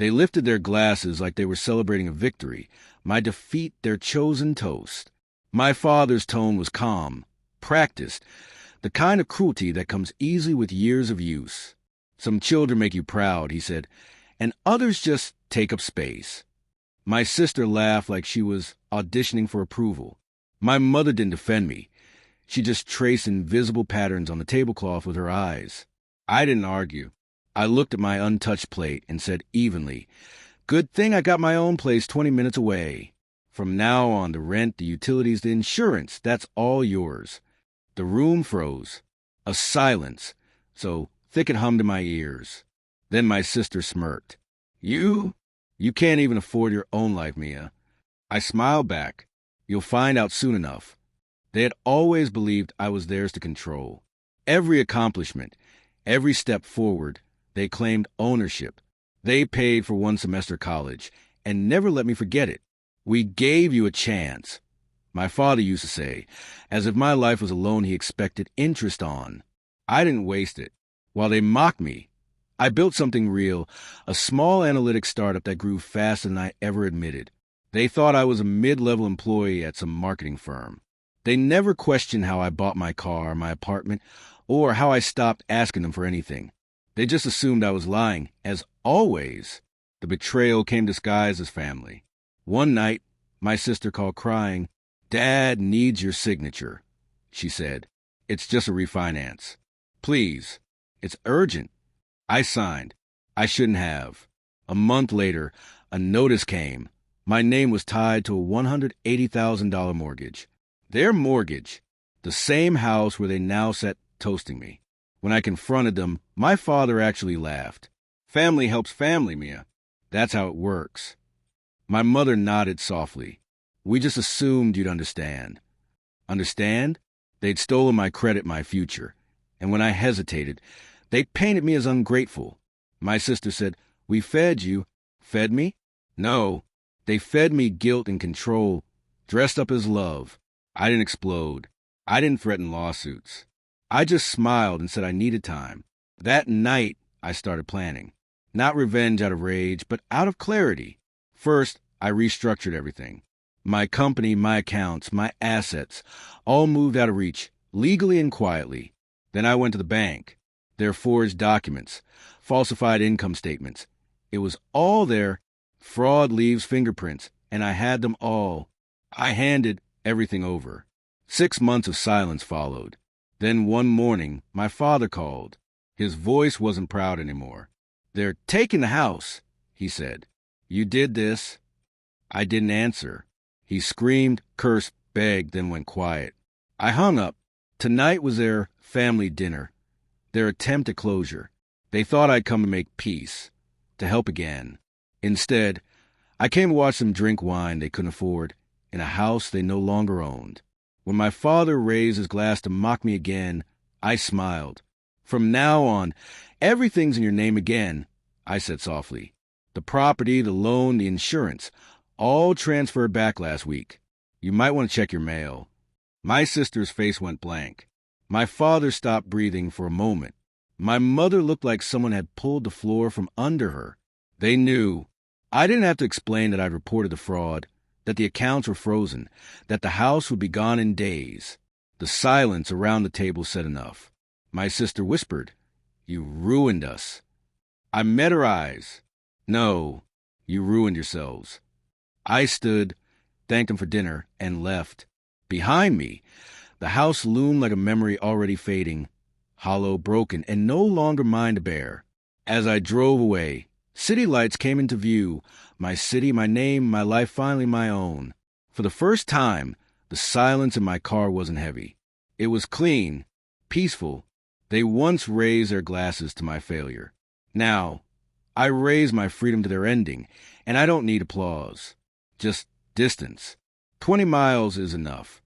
They lifted their glasses like they were celebrating a victory, my defeat their chosen toast. My father's tone was calm, practiced, the kind of cruelty that comes easily with years of use. Some children make you proud, he said, and others just take up space. My sister laughed like she was auditioning for approval. My mother didn't defend me. She just traced invisible patterns on the tablecloth with her eyes. I didn't argue. I looked at my untouched plate and said evenly, "Good thing I got my own place 20 minutes away. From now on, the rent, the utilities, the insurance, that's all yours." The room froze. A silence, so thick it hummed in my ears. Then my sister smirked. You can't even afford your own life, Mia." I smiled back. "You'll find out soon enough." They had always believed I was theirs to control. Every accomplishment, every step forward, they claimed ownership. They paid for 1 semester college and never let me forget it. "We gave you a chance," my father used to say, as if my life was a loan he expected interest on. I didn't waste it. While they mocked me, I built something real, a small analytics startup that grew faster than I ever admitted. They thought I was a mid-level employee at some marketing firm. They never questioned how I bought my car, my apartment, or how I stopped asking them for anything. They just assumed I was lying, as always. The betrayal came disguised as family. One night, my sister called crying. "Dad needs your signature," she said. "It's just a refinance. Please, it's urgent." I signed. I shouldn't have. A month later, a notice came. My name was tied to a $180,000 mortgage. Their mortgage, the same house where they now sat toasting me. When I confronted them, my father actually laughed. "Family helps family, Mia. That's how it works." My mother nodded softly. "We just assumed you'd understand." Understand? They'd stolen my credit, my future. And when I hesitated, they painted me as ungrateful. My sister said, "We fed you." Fed me? No. They fed me guilt and control, dressed up as love. I didn't explode. I didn't threaten lawsuits. I just smiled and said I needed time. That night, I started planning. Not revenge out of rage, but out of clarity. First, I restructured everything. My company, my accounts, my assets, all moved out of reach, legally and quietly. Then I went to the bank. Their forged documents, falsified income statements. It was all there. Fraud leaves fingerprints, and I had them all. I handed everything over. 6 months of silence followed. Then one morning, my father called. His voice wasn't proud anymore. "They're taking the house," he said. "You did this." I didn't answer. He screamed, cursed, begged, then went quiet. I hung up. Tonight was their family dinner, their attempt at closure. They thought I'd come to make peace, to help again. Instead, I came to watch them drink wine they couldn't afford in a house they no longer owned. When my father raised his glass to mock me again, I smiled. "From now on, everything's in your name again," I said softly. "The property, the loan, the insurance, all transferred back last week. You might want to check your mail." My sister's face went blank. My father stopped breathing for a moment. My mother looked like someone had pulled the floor from under her. They knew. I didn't have to explain that I'd reported the fraud, that the accounts were frozen, that the house would be gone in days. The silence around the table said enough. My sister whispered, "You ruined us." I met her eyes. "No, you ruined yourselves." I stood, thanked them for dinner, and left. Behind me, the house loomed like a memory already fading, hollow, broken, and no longer mine to bear. As I drove away, city lights came into view. My city, my name, my life finally my own. For the first time, the silence in my car wasn't heavy. It was clean, peaceful. They once raised their glasses to my failure. Now, I raise my freedom to their ending, and I don't need applause. Just distance. 20 miles is enough.